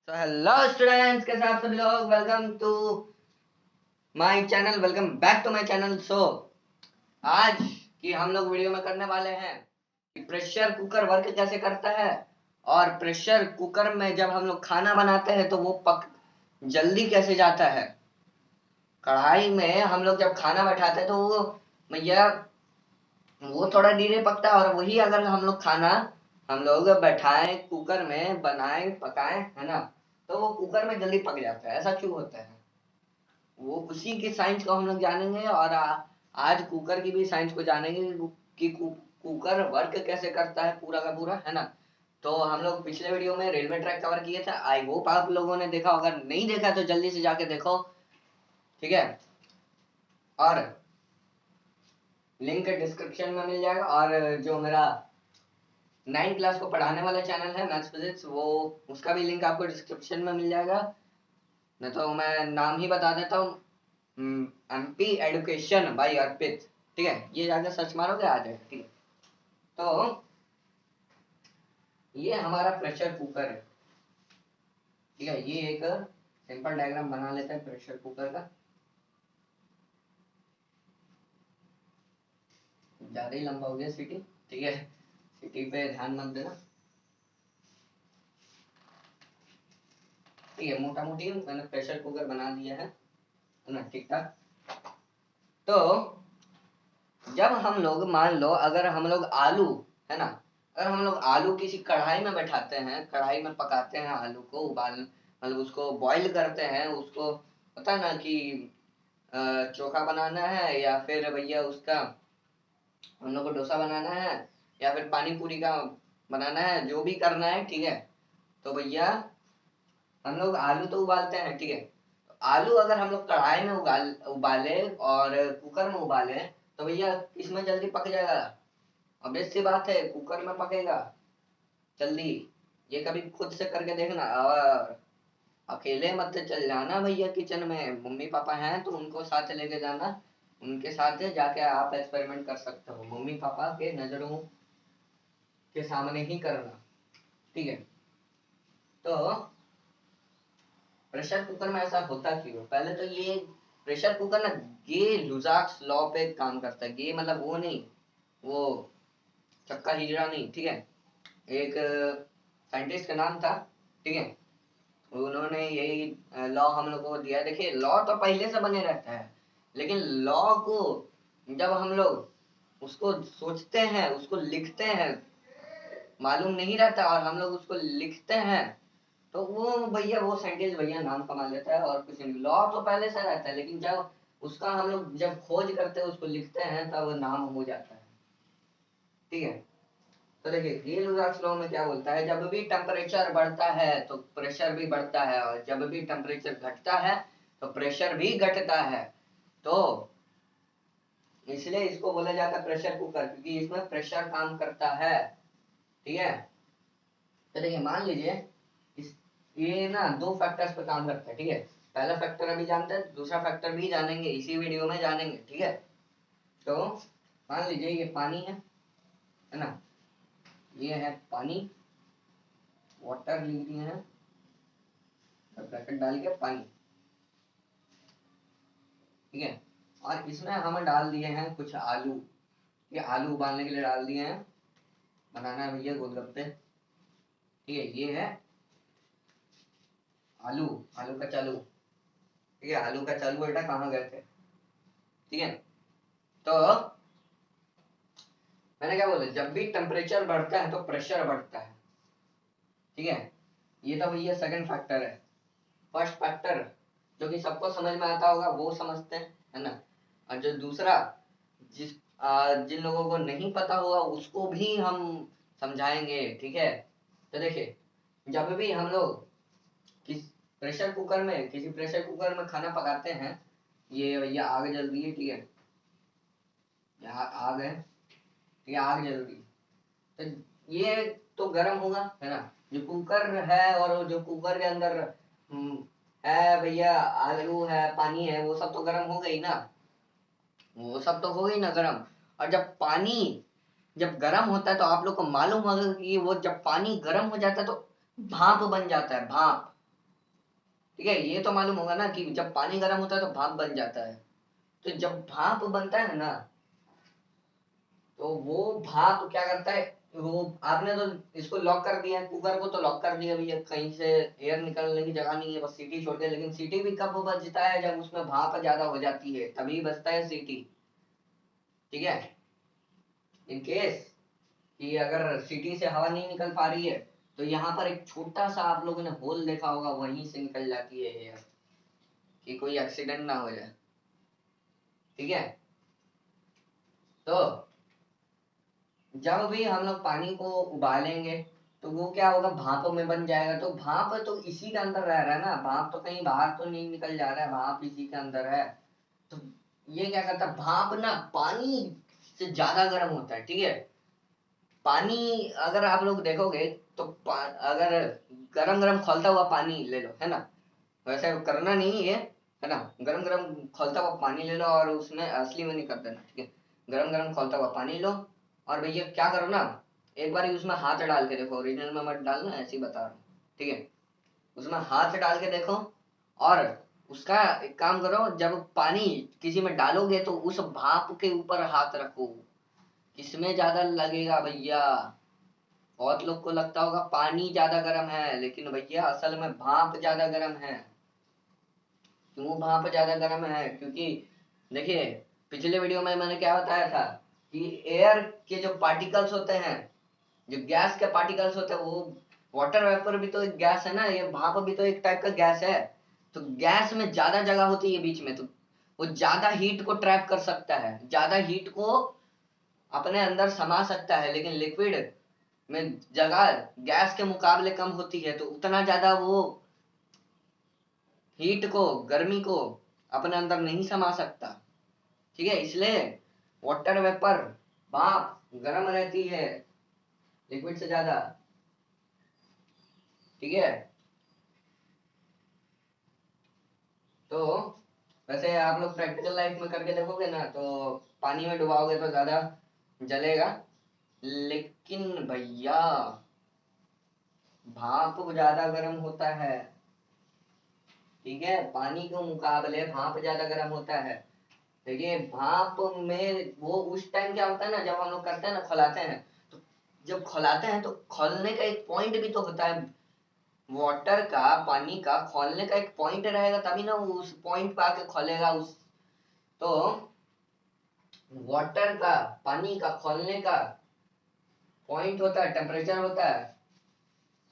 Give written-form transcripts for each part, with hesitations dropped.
तो hello students, कैसे आप सभी लोग। Welcome to my channel, welcome back to my channel. आज की हम लोग वीडियो में करने वाले हैं कि प्रेशर कुकर वर्क कैसे करता है, और प्रेशर कुकर में जब हम लोग खाना बनाते हैं तो वो पक जल्दी कैसे जाता है। कढ़ाई में हम लोग जब खाना बैठाते हैं तो वो भैया वो थोड़ा धीरे पकता है, और वही अगर हम लोग बैठाएं कुकर में, बनाएं पकाएं, है ना, तो वो कुकर में जल्दी पक जाता है। ऐसा क्यों होता है, वो उसी की साइंस को हम लोग जानेंगे। और आज कुकर की भी साइंस को जानेंगे कि कुकर वर्क कैसे करता है पूरा का पूरा, है ना। तो हम लोग पिछले वीडियो में रेलवे ट्रैक कवर किए थे। आई होप आप लोगों ने देखा, अगर नहीं देखा तो जल्दी से जाके देखो, ठीक है। और लिंक डिस्क्रिप्शन में मिल जाएगा, और जो मेरा 9 क्लास को पढ़ाने वाला चैनल है मैथ्स फिजिक्स, वो उसका भी लिंक आपको डिस्क्रिप्शन में मिल जाएगा। नहीं तो मैं नाम ही बता देता हूँ, एमपी एडुकेशन बाय अर्पित, ठीक है। ये जाकर सर्च मारोगे आ जाएगा, ठीक है। तो ये हमारा प्रेशर कुकर है, ठीक है। ये एक सिंपल डायग्राम बना लेते हैं प्रेशर कुकर का। ज्यादा ही लंबा हो गया सिटी, ठीक है। सिटी पे ध्यान मत देना, ठीक है। मोटा मोटी मैंने प्रेशर कुकर बना दिया है ना, ठीक ठाक। तो जब हम लोग मान लो, अगर हम लोग आलू, है ना, अगर हम लोग आलू किसी कढ़ाई में बैठाते हैं, कढ़ाई में पकाते हैं, आलू को उबाल मतलब उसको बॉईल करते हैं, उसको पता है ना कि चोखा बनाना है, या फिर भैया उसका हम लोग को डोसा बनाना है, या फिर पानी पूरी का बनाना है, जो भी करना है, ठीक है। तो भैया हम लोग आलू तो उबालते हैं, ठीक है। तो आलू अगर हम लोग कढ़ाई में उबाले और कुकर में उबाले, तो भैया इसमें जल्दी पक जाएगा। ऑब्वियस सी बात है, कुकर में पकेगा जल्दी। ये कभी खुद से करके देखना, और अकेले मत चल जाना भैया किचन में। मम्मी पापा हैं तो उनको साथ लेके जाना, उनके साथ जाके आप एक्सपेरिमेंट कर सकते हो, मम्मी पापा के नजरों के सामने ही करना, ठीक है। तो प्रेशर कुकर में ऐसा होता क्यों, पहले तो ये प्रेशर कुकर ना गे लुजाक्स लॉ पे काम करता है। गे मतलब वो नहीं, वो चक्का हिजड़ा नहीं, ठीक है। एक साइंटिस्ट का नाम था, ठीक है। उन्होंने यही लॉ हम लोग को दिया है। देखिए, लॉ तो पहले से बने रहता है, लेकिन लॉ को जब हम लोग उसको सोचते हैं, उसको लिखते हैं, मालूम नहीं रहता, और हम लोग उसको लिखते हैं, तो वो भैया वो साइंटिस्ट भैया नाम कमा लेता है, और कुछ नहीं। लॉ तो पहले से रहता है, लेकिन जब उसका हम लोग जब खोज करते हैं, उसको लिखते हैं, तब नाम हो जाता है, ठीक है। तो देखिए, ग्रीनहाउस लॉ में क्या बोलता है, जब भी टेम्परेचर बढ़ता है तो प्रेशर भी बढ़ता है, और जब भी टेम्परेचर घटता है तो प्रेशर भी घटता है। तो इसलिए इसको बोला जाता है प्रेशर कुकर, क्योंकि इसमें प्रेशर काम करता है, ठीक है। तो देखिए, मान लीजिए इस ये ना दो फैक्टर्स पे काम करता है, ठीक है। पहला फैक्टर अभी जानते हैं, दूसरा फैक्टर भी जानेंगे, इसी वीडियो में जानेंगे, ठीक है। तो मान लीजिए ये पानी है ना, ये है पानी, वाटर लिख दिए हैं, ब्रैकेट डाल के पानी, ठीक है। और इसमें हम डाल दिए हैं कुछ आलू, ये आलू उबालने के लिए डाल दिए हैं, बनाना है भैया गोलगप्पे, ठीक है। ये है आलू, आलू का चालू, ठीक है। आलू का चालू बेटा कहाँ गए थे, ठीक है। तो मैंने क्या बोला, जब भी टेम्परेचर बढ़ता है तो प्रेशर बढ़ता है, ठीक है। ये तो भैया सेकंड फैक्टर है। फर्स्ट फैक्टर जो कि सबको समझ में आता होगा वो समझते हैं, है ना। और जो दूसरा, जिन लोगों को नहीं पता होगा उसको भी हम समझाएंगे, ठीक है। तो देखिए, जब भी हम लोग किस किसी प्रेशर कुकर में खाना पकाते हैं, ये भैया आग जल रही है, ठीक है। यहाँ आग है, ठीक है, आग जल रही है, तो ये तो गर्म होगा, है ना। जो कुकर है, और जो कुकर के अंदर है भैया, आलू है, पानी है, वो सब तो गर्म हो गई ना, वो सब तो हो गई ना गर्म। और जब पानी जब गर्म होता है तो आप लोग को मालूम होगा कि वो जब पानी गर्म हो जाता है तो भाप बन जाता है, भाप, ठीक है, ये तो मालूम होगा ना कि जब पानी गर्म होता है तो भाप बन जाता है। तो जब भाप बनता है ना, तो वो भाप क्या करता है, वो आपने तो इसको लॉक कर दिया है, कुकर को तो लॉक कर दिया भैया, कहीं से एयर निकलने की जगह नहीं है, बस सीटी छोड़ दे। लेकिन सीटी भी कब बजता है, जब उसमें भाप ज्यादा हो जाती है तभी बजता है सीटी। ठीक है, इन केस कि अगर सीटी से हवा नहीं निकल पा रही है, तो यहाँ पर एक छोटा सा आप लोगों ने होल देखा होगा, वहीं से निकल जाती है एयर, कि कोई एक्सीडेंट ना हो जाए। ठीक है, तो जब भी हम लोग पानी को उबालेंगे तो वो क्या होगा, भाप में बन जाएगा। तो भाप तो इसी के अंदर रह रहा है ना, भाप तो कहीं बाहर तो नहीं निकल जा रहा है, भाप इसी के अंदर है। तो ये क्या करता है, भाप ना पानी से ज्यादा गर्म होता है। ठीक है, पानी अगर आप लोग देखोगे तो अगर गरम गरम खौलता हुआ पानी ले लो, है ना, वैसे करना नहीं है ना, गरम गरम खौलता हुआ पानी ले लो और उसमें असली में नहीं कर देना। ठीक है, गरम गरम खौलता हुआ पानी लो, और भैया क्या करो ना, एक बार उसमें हाथ डाल के देखो, ओरिजिनल में मत डालना, ऐसे ही बता रहा हूँ। ठीक है, उसमें हाथ डाल के देखो, और उसका एक काम करो, जब पानी किसी में डालोगे तो उस भाप के ऊपर हाथ रखो। किसमें ज्यादा लगेगा भैया, बहुत लोग को लगता होगा पानी ज्यादा गर्म है, लेकिन भैया असल में भाप ज्यादा गर्म है। क्यों भाप ज्यादा गर्म है, क्योंकि देखिए, पिछले वीडियो में मैंने क्या बताया था कि एयर के जो पार्टिकल्स होते हैं, जो गैस के पार्टिकल्स होते हैं, वो वाटर वेपर भी तो एक गैस है ना, ये भाप भी तो एक टाइप का गैस है। तो गैस में ज्यादा जगह होती है बीच में, तो वो ज्यादा हीट को ट्रैप कर सकता है, ज्यादा हीट को अपने अंदर समा सकता है। लेकिन लिक्विड में जगह गैस के मुकाबले कम होती है, तो उतना ज्यादा वो हीट को, गर्मी को अपने अंदर नहीं समा सकता। ठीक है, इसलिए वाटर वेपर, भाप गर्म रहती है लिक्विड से ज्यादा। ठीक है, तो वैसे आप लोग प्रैक्टिकल लाइफ में करके देखोगे ना, तो पानी में डुबाओगे तो ज्यादा जलेगा, लेकिन भैया भाप ज्यादा गर्म होता है। ठीक है, पानी के मुकाबले भाप ज्यादा गर्म होता है। देखिए, भाप में वो उस टाइम क्या होता है ना, जब हम लोग करते हैं ना, खौलाते हैं, तो जब खौलाते हैं तो खौलने का एक पॉइंट भी तो होता है, वाटर का, पानी का खौलने का एक पॉइंट रहेगा, तभी ना वो उस पॉइंट पे आके खौलेगा। उस तो वाटर का, पानी का खौलने का पॉइंट होता है, टेम्परेचर होता है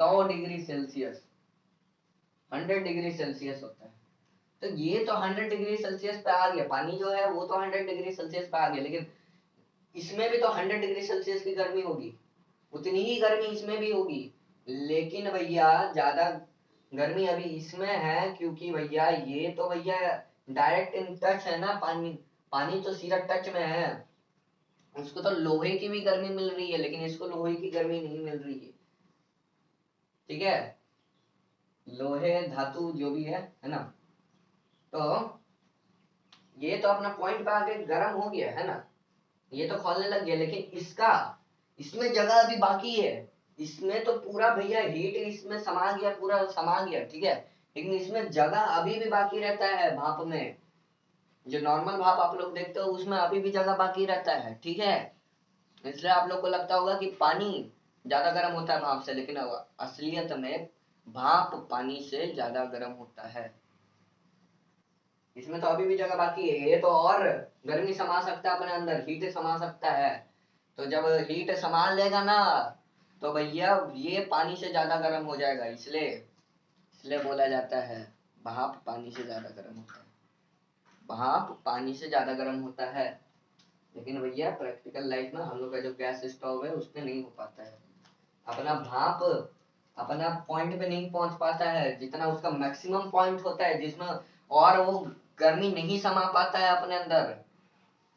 100 डिग्री सेल्सियस, 100 डिग्री सेल्सियस होता है। तो ये तो 100 डिग्री सेल्सियस पे आ गया, पानी जो है वो तो 100 डिग्री सेल्सियस पे आ गया, लेकिन इसमें भी तो 100 डिग्री सेल्सियस की गर्मी होगी, उतनी ही गर्मी इसमें भी होगी। लेकिन भैया ज्यादा गर्मी अभी इसमें है, क्योंकि भैया ये तो भैया डायरेक्ट इन टच है ना, पानी, पानी तो सीधा टच में है। उसको तो लोहे की भी गर्मी मिल रही है, लेकिन इसको लोहे की गर्मी नहीं मिल रही है। ठीक है, लोहे धातु जो भी है ना, तो ये तो अपना पॉइंट पे आके गर्म हो गया है ना, ये तो खोलने लग गया, लेकिन इसका, इसमें जगह अभी बाकी है। इसमें तो पूरा भैया हीट इसमें समा गया, पूरा समा गया। ठीक है, लेकिन इसमें जगह अभी भी बाकी रहता है भाप में, जो नॉर्मल भाप आप लोग देखते हो उसमें अभी भी जगह बाकी रहता है। ठीक है, इसलिए आप लोग को लगता होगा कि पानी ज्यादा गर्म होता है भाप से, लेकिन असलियत में भाप पानी से ज्यादा गर्म होता है। इसमें तो अभी भी जगह बाकी है, ये तो और गर्मी समा सकता है अपने अंदर, हीट समा सकता है। तो जब हीट संभाल लेगा ना, तो भैया ये पानी से ज्यादा गर्म हो जाएगा। इसलिए इसलिए बोला जाता है भाप पानी से ज्यादा गर्म होता है, भाप पानी से ज्यादा गर्म होता है। लेकिन भैया प्रैक्टिकल लाइफ में हम लोग का जो गैस स्टोव है उसमें नहीं हो पाता है, अपना भाप अपना पॉइंट पे नहीं पहुंच पाता है, जितना उसका मैक्सिमम पॉइंट होता है जिसमें, और वो गर्मी नहीं समा पाता है अपने अंदर,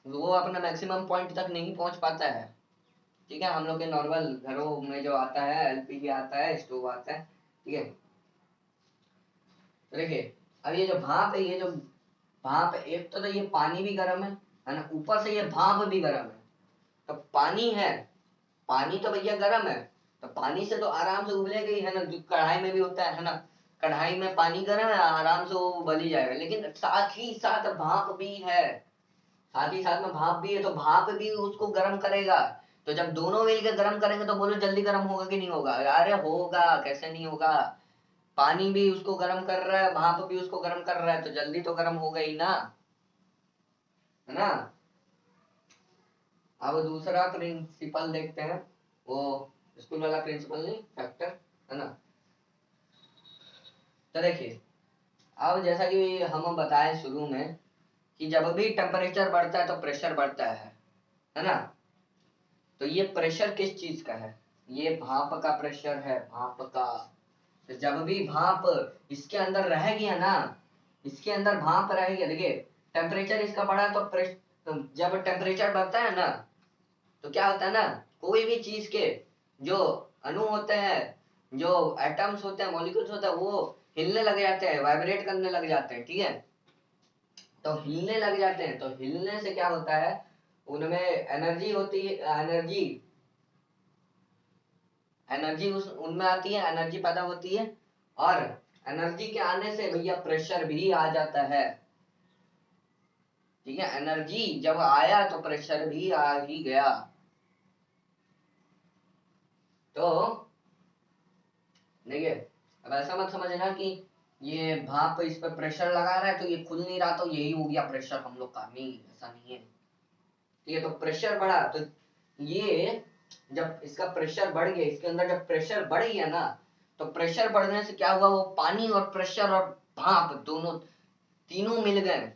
वो अपना मैक्सिमम पॉइंट तक नहीं पहुंच पाता है। ठीक है, हम लोग के नॉर्मल घरों में जो आता है, एलपीजी आता है, स्टोव आता है। ठीक है, तो देखिए, अब ये जो भाप है, ये जो भाप है, एक तो ये पानी भी गर्म है ना, ऊपर से ये भाप भी गर्म है। तो पानी है, पानी तो भैया गर्म है, तो पानी से तो आराम से उबलेगा ही, है ना, जो कढ़ाई में भी होता है ना, कढ़ाई में पानी गर्म है, आराम से वो उबल ही जाएगा, लेकिन साथ ही साथ भाप भी है, साथ ही साथ में भाप भी है, तो भाप भी उसको गर्म करेगा। तो जब दोनों मिलकर गर्म करेंगे तो बोलो जल्दी गर्म होगा कि नहीं होगा? अरे होगा, कैसे नहीं होगा। पानी भी उसको गर्म कर रहा है, भाप भी उसको गर्म कर रहा है, तो जल्दी तो गर्म होगा ही ना, है ना। अब दूसरा प्रिंसिपल देखते हैं, वो स्कूल वाला प्रिंसिपल नहीं, फैक्टर, है ना। तो देखिए, अब जैसा कि हम बताए शुरू में कि जब भी टेम्परेचर बढ़ता है तो प्रेशर बढ़ता है ना। तो ये प्रेशर किस चीज का है? ये भाप का प्रेशर है, भाप का। तो जब भी भाप इसके अंदर रह गया ना, इसके अंदर भाप रह गया, देखिए टेम्परेचर इसका बढ़ा तो जब टेम्परेचर बढ़ता है ना, तो क्या होता है ना, कोई भी चीज के जो अणु होते हैं, जो एटम्स होते हैं, मॉलिक्यूल्स होते हैं, वो हिलने लग जाते हैं, वाइब्रेट करने लग जाते हैं, ठीक है। तो हिलने लग जाते हैं, तो हिलने से क्या होता है, उनमें एनर्जी होती है, एनर्जी एनर्जी उस उनमें आती है, एनर्जी पैदा होती है, और एनर्जी के आने से भैया प्रेशर भी आ जाता है, ठीक है। एनर्जी जब आया तो प्रेशर भी आ ही गया। तो देखिए, अब ऐसा मत समझना कि ये भाप इस पर प्रेशर लगा रहा है तो ये खुल नहीं रहा तो यही हो गया प्रेशर हम लोग का, नहीं, ऐसा नहीं है। ठीक है, तो प्रेशर बढ़ा तो ये, जब इसका प्रेशर बढ़ गया, इसके अंदर जब प्रेशर बढ़ गया ना, तो प्रेशर बढ़ने से क्या हुआ, वो पानी और प्रेशर और भाप दोनों, तीनों मिल गए।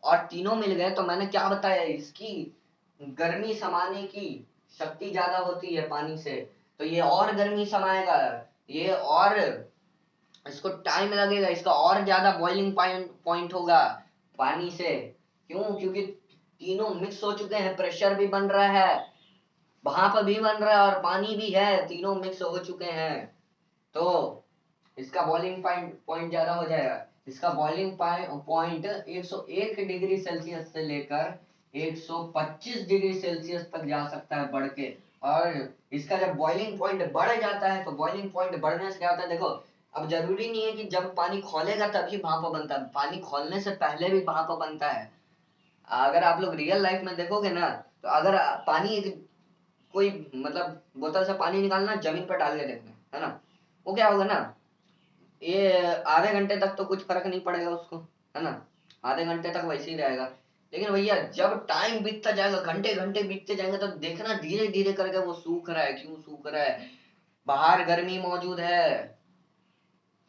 और तीनों मिल गए तो मैंने क्या बताया, इसकी गर्मी समाने की शक्ति ज्यादा होती है पानी से, तो ये और गर्मी समाएगा, ये और इसको टाइम लगेगा, इसका और ज्यादा बॉइलिंग पॉइंट होगा पानी से। क्यों? क्योंकि तीनों मिक्स हो चुके हैं, प्रेशर भी बन रहा है, भाप भी बन रहा है और पानी भी है, तीनों मिक्स हो चुके हैं। तो इसका बॉइलिंग पॉइंट ज्यादा हो जाएगा। इसका बॉइलिंग पॉइंट 101 डिग्री सेल्सियस से लेकर 125 डिग्री सेल्सियस तक जा सकता है बढ़ के। और इसका जब बॉइलिंग पॉइंट बढ़ जाता है, तो बॉइलिंग पॉइंट बढ़ने से क्या होता है, देखो, अब जरूरी नहीं है कि जब पानी खोलेगा तभी भाप बनता है, पानी खोलने से पहले भी भाप बनता है। अगर आप लोग रियल लाइफ में देखोगे ना, तो अगर पानी कोई मतलब बोतल से पानी निकालना, जमीन पर डाल के देखना, है ना, वो क्या होगा ना, ये आधे घंटे तक तो कुछ फर्क नहीं पड़ेगा उसको, है ना, आधे घंटे तक वैसे ही रहेगा। लेकिन भैया जब टाइम बीतता जाएगा, घंटे घंटे बीतते जाएंगे, तो देखना धीरे धीरे करके वो सूख रहा है। क्यों सूख रहा है? बाहर गर्मी मौजूद है,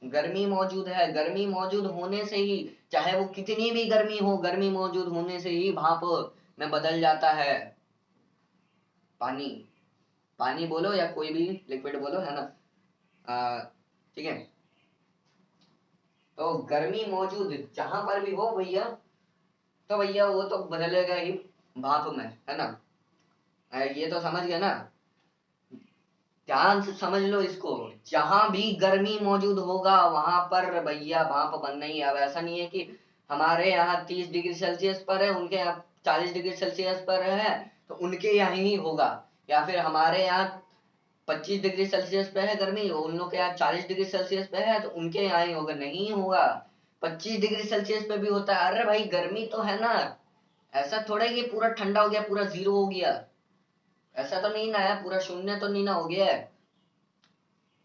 गर्मी मौजूद है, गर्मी मौजूद होने से ही, चाहे वो कितनी भी गर्मी हो, गर्मी मौजूद होने से ही भाप में बदल जाता है पानी। पानी बोलो या कोई भी लिक्विड बोलो, है ना। ठीक है, तो गर्मी मौजूद जहां पर भी हो भैया, तो भैया वो तो बदलेगा ही भाप में, है ना। ये तो समझ गए ना, ध्यान से समझ लो इसको। जहां भी गर्मी मौजूद होगा वहां पर भैया भाप बनना ही है। अब ऐसा नहीं है कि हमारे यहाँ 30 डिग्री सेल्सियस पर है, उनके यहाँ 40 डिग्री सेल्सियस पर है, तो उनके यहाँ ही होगा। या फिर हमारे यहाँ 25 डिग्री सेल्सियस पे है गर्मी, उन लोग के यहाँ 40 डिग्री सेल्सियस पे है, तो उनके यहाँ ही होगा, नहीं होगा। 25 डिग्री सेल्सियस पे भी होता है, अरे भाई गर्मी तो है ना, ऐसा थोड़ा है कि पूरा ठंडा हो गया, पूरा जीरो हो गया, ऐसा तो नहीं ना है, पूरा शून्य तो नहीं ना हो गया है,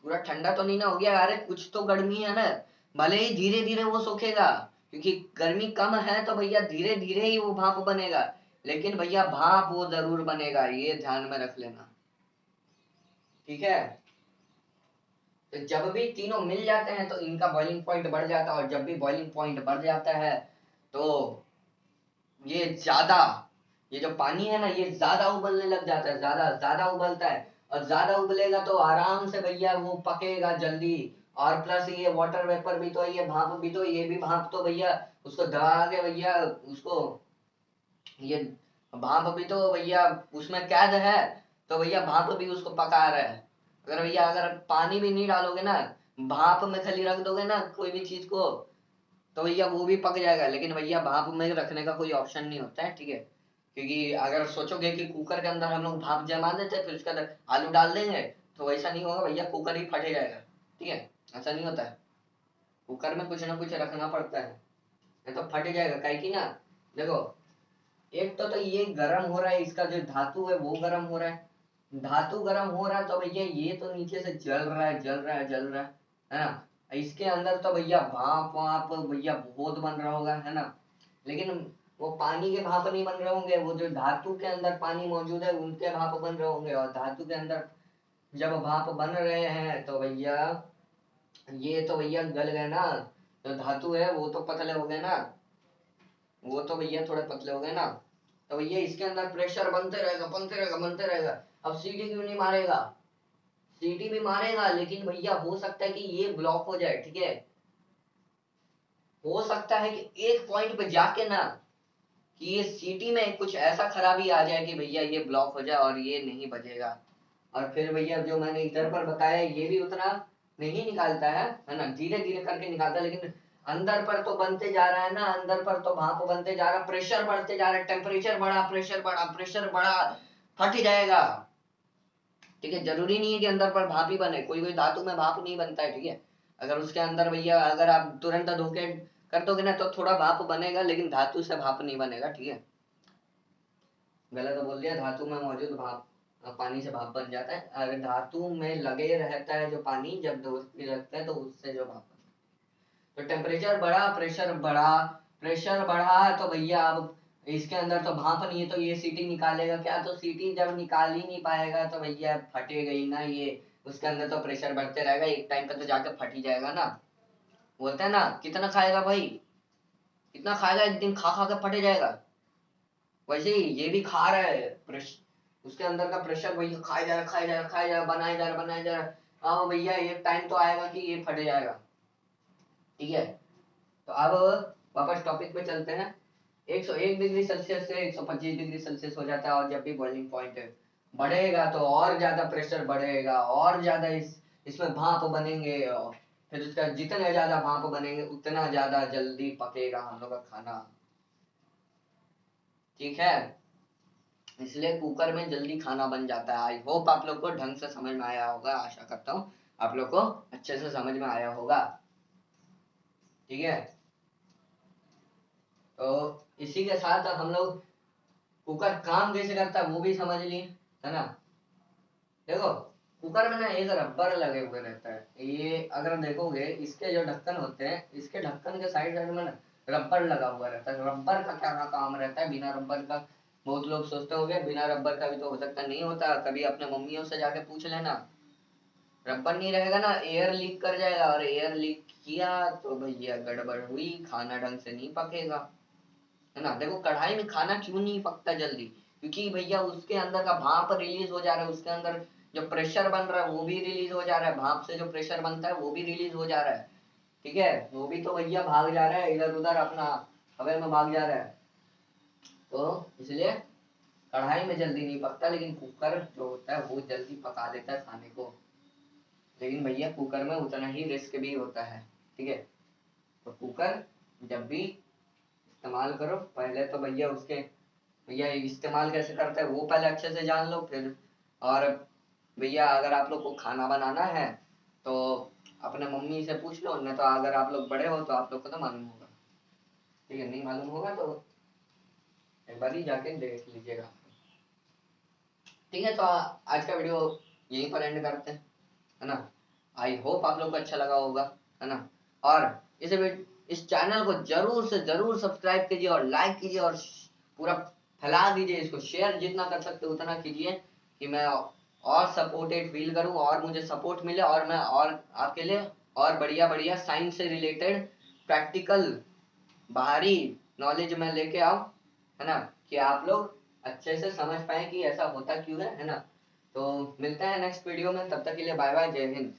पूरा ठंडा तो नहीं ना हो गया। अरे कुछ तो गर्मी है ना, भले ही धीरे धीरे वो सोखेगा, क्योंकि गर्मी कम है तो भैया धीरे धीरे ही वो भाप बनेगा, लेकिन भैया भाप वो जरूर बनेगा, ये ध्यान में रख लेना, ठीक है। तो जब भी तीनों मिल जाते हैं तो इनका बॉइलिंग पॉइंट बढ़ जाता है, और जब भी बॉइलिंग पॉइंट बढ़ जाता है तो ये ज्यादा, ये जो पानी है ना, ये ज्यादा उबलने लग जाता है, ज्यादा ज्यादा उबलता है। और ज्यादा उबलेगा तो आराम से भैया वो पकेगा जल्दी। और प्लस ये वाटर वेपर भी तो है, ये भाप भी तो, ये भी भाप तो भैया उसको दबा के भैया उसको, ये भाप भी तो भैया उसमें कैद है, तो भैया भाप भी उसको पका रहा है। अगर भैया अगर पानी भी नहीं डालोगे ना, भाप में खाली रख दोगे ना कोई भी चीज को, तो भैया वो भी पक जाएगा, लेकिन भैया भाप में रखने का कोई ऑप्शन नहीं होता है, ठीक है। क्योंकि अगर सोचोगे कि कुकर के अंदर हम लोग भाप जमा देते फिर उसके अंदर आलू डाल देंगे, तो वैसा नहीं होगा भैया, कुकर ही फटे जाएगा, ठीक है, ऐसा नहीं होता है। कुकर में कुछ ना कुछ रखना पड़ता है, नहीं तो फट जाएगा। काहे की ना, देखो एक तो ये गर्म हो रहा है, इसका जो धातु है वो गर्म हो रहा है। धातु गर्म हो रहा है तो भैया ये तो नीचे से जल रहा है, जल रहा है, जल रहा है ना। इसके अंदर तो भैया भाप वाप भैया बहुत बन रहा होगा, है ना। लेकिन वो पानी के भाप नहीं बन रहे होंगे, वो जो धातु के अंदर पानी मौजूद है उनके भाप बन रहे होंगे। और धातु के अंदर जब भाप बन रहे हैं तो भैया ये तो भैया गल गए ना। जो धातु है वो तो पतले हो गए ना, वो तो भैया थोड़े पतले हो गए ना। तो भैया इसके अंदर प्रेशर बनते रहेगा, बनते रहेगा, बनते रहेगा। अब सीटी क्यों नहीं मारेगा, सीटी भी मारेगा लेकिन भैया हो सकता है कि ये ब्लॉक हो जाए, ठीक है। हो सकता है कि एक पॉइंट पे जाके ना कि ये सीटी में कुछ ऐसा खराबी आ जाए कि भैया ये ब्लॉक हो जाए और ये नहीं बजेगा। और फिर भैया जो मैंने इधर पर बताया ये भी उतना नहीं निकालता है ना, धीरे धीरे करके निकालता है। लेकिन अंदर पर तो बनते जा रहा है ना, अंदर पर तो भाप बनते जा रहा है, प्रेशर बढ़ते जा रहा है, टेम्परेचर बढ़ा, प्रेशर बढ़ा, प्रेशर बढ़ा, फट जाएगा। ठीक है, जरूरी नहीं है कि अंदर पर भाप ही बने, कोई कोई धातु में भाप नहीं बनता है, ठीक है। अगर उसके अंदर भैया अगर आप तुरंत धोखे कर दोगे ना तो थोड़ा भाप बनेगा, लेकिन धातु से भाप नहीं बनेगा, ठीक है। गलत बोल दिया, धातु में मौजूद भाप पानी से भाप बन जाता है। अगर धातु में लगे रहता है जो पानी, जब लगता है तो उससे जो भाप, तो टेम्परेचर बढ़ा, प्रेशर बढ़ा, प्रेशर बढ़ा तो भैया अब इसके अंदर तो भाप नहीं है तो ये सीटी निकालेगा क्या, तो सीटी जब निकाल ही नहीं पाएगा तो भैया फटेगा ही ना ये। उसके अंदर तो प्रेशर बढ़ते रहेगा, एक टाइम पे तो जाके फट ही जाएगा ना। बोलते हैं ना, कितना खाएगा भाई, कितना खाएगा, एक दिन खा खा के फटे जाएगा। वैसे ही ये भी खा रहा है, उसके अंदर का प्रेशर भैया खाया जा रहा, खाया जा रहा, खाया जा रहा, बनाया जा रहा, बनाया जा रहा। हाँ भैया एक टाइम तो आएगा कि ये फट जाएगा, ठीक है। तो अब वापस टॉपिक पे चलते हैं। 101 डिग्री सेल्सियस से 125 डिग्री सेल्सियस हो जाता है, और जब भी बॉइलिंग पॉइंट बढ़ेगा तो और ज्यादा प्रेशर बढ़ेगा, और ज्यादा इसमें भाप बनेंगे। और फिर उसका जितने ज्यादा भाप बनेंगे उतना ज्यादा जल्दी पकेगा हम लोग का खाना, ठीक है। इसलिए कुकर में जल्दी खाना बन जाता है। आई होप आप लोग को ढंग से समझ में आया होगा, आशा करता हूँ आप लोग को अच्छे से समझ में आया होगा, ठीक है। तो इसी के साथ हम लोग कुकर काम कैसे करता है वो भी समझ लिए, है ना। देखो कुकर में ना एक रबर लगे हुए रहता है, ये अगर देखोगे इसके जो ढक्कन होते हैं, इसके ढक्कन के साइड साइड में ना रबर लगा हुआ रहता है। रबर का क्या काम रहता है, बिना रबर का, बहुत लोग सोचते होंगे बिना रबर का भी तो हो सकता, नहीं होता। कभी अपने मम्मियों से जाके पूछ लेना, रबर नहीं रहेगा ना एयर लीक कर जाएगा, और एयर लीक किया तो भैया गड़बड़ हुई, खाना ढंग से नहीं पकेगा, है ना। देखो कढ़ाई में खाना क्यों नहीं पकता जल्दी, क्योंकि भैया उसके अंदर का भाप रिलीज हो जा रहा है, उसके अंदर जो प्रेशर बन रहा है वो भी रिलीज हो जा रहा है, भाप से जो प्रेशर बनता है वो भी रिलीज हो जा रहा है, ठीक है। वो भी तो भैया भाग जा रहा है इधर उधर, अपना हवा में भाग जा रहा है। तो इसलिए कढ़ाई में जल्दी नहीं पकता, लेकिन कुकर जो होता है वो जल्दी पका देता है खाने को। लेकिन भैया कुकर में उतना ही रिस्क भी होता है, ठीक है। तो कुकर जब भी इस्तेमाल करो, पहले तो भैया उसके भैया इस्तेमाल कैसे करते हैं वो पहले अच्छे से जान लो फिर। और भैया अगर आप लोग को खाना बनाना है तो अपने मम्मी से पूछ लो, नहीं तो अगर आप लोग बड़े हो तो आप लोग को तो मालूम होगा, ठीक है। नहीं मालूम होगा तो एक बार ही जाके देख लीजिएगा, ठीक है। तो आज का वीडियो यहीं पर एंड करते हैं, है ना। आई होप आप लोग को अच्छा लगा होगा, है ना। और इस चैनल को जरूर से जरूर सब्सक्राइब कीजिए और लाइक कीजिए, और पूरा फैला दीजिए इसको, शेयर जितना कर सकते उतना कीजिए, कि मैं और सपोर्टेड फील करूं, और मुझे सपोर्ट मिले, और मैं और आपके लिए और बढ़िया बढ़िया साइंस से रिलेटेड प्रैक्टिकल बाहरी नॉलेज में लेके आओ, है ना, कि आप लोग अच्छे से समझ पाए कि ऐसा होता क्यों है ना। तो मिलते हैं नेक्स्ट वीडियो में, तब तक के लिए बाय बाय, जय हिंद।